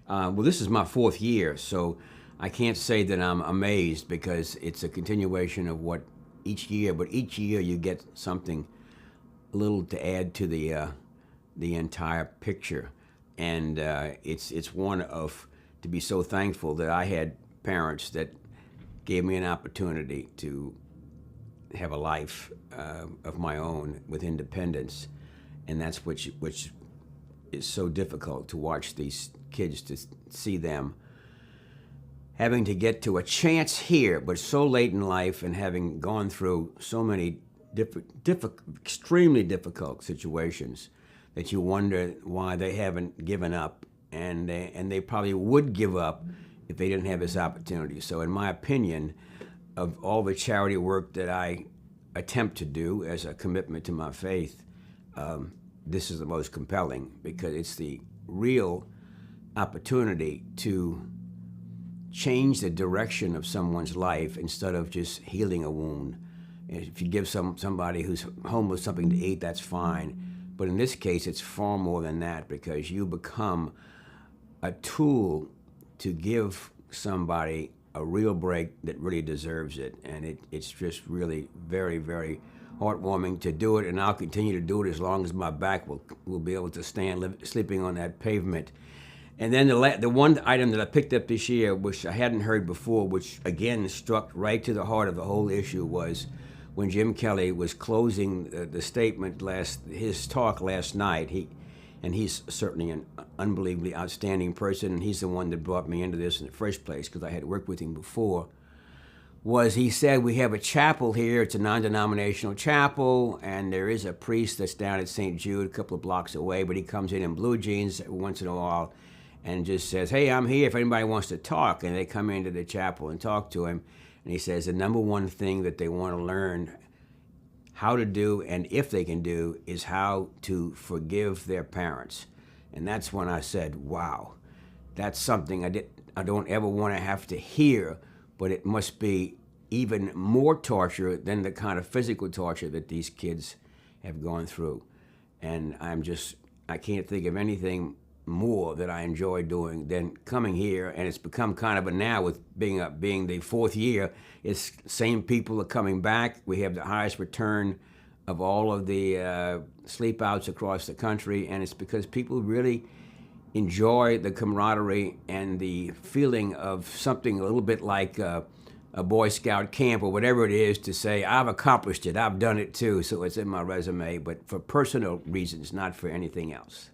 Well, this is my fourth year, so I can't say that I'm amazed because it's a continuation of what each year, but each year you get something a little to add to the entire picture, and it's one of to be so thankful that I had parents that gave me an opportunity to have a life of my own with independence, and that's which is so difficult to watch these kids, to see them having to get to a chance here, but so late in life and having gone through so many extremely difficult situations that you wonder why they haven't given up, and they probably would give up if they didn't have this opportunity. So in my opinion, of all the charity work that I attempt to do as a commitment to my faith, this is the most compelling because it's the real opportunity to change the direction of someone's life instead of just healing a wound. If you give somebody who's homeless something to eat, that's fine. But in this case, it's far more than that because you become a tool to give somebody a real break that really deserves it. And it's just really very, very heartwarming to do it. And I'll continue to do it as long as my back will be able to stand sleeping on that pavement. And then the one item that I picked up this year, which I hadn't heard before, which again struck right to the heart of the whole issue, was when Jim Kelly was closing the statement his talk last night. He's certainly an unbelievably outstanding person, and he's the one that brought me into this in the first place because I had worked with him before. He said, we have a chapel here. It's a non-denominational chapel, and there is a priest that's down at St. Jude a couple of blocks away, but he comes in blue jeans once in a while and just says, hey, I'm here if anybody wants to talk. And they come into the chapel and talk to him. And he says the number one thing that they want to learn how to do, and if they can do, is how to forgive their parents. And that's when I said, wow, that's something I don't ever want to have to hear, but it must be even more torture than the kind of physical torture that these kids have gone through. And I can't think of anything more that I enjoy doing than coming here, and it's become kind of now with being the fourth year, it's same people are coming back. We have the highest return of all of the sleep outs across the country, and it's because people really enjoy the camaraderie and the feeling of something a little bit like a Boy Scout camp or whatever it is, to say, I've accomplished it, I've done it too, so it's in my resume, but for personal reasons, not for anything else.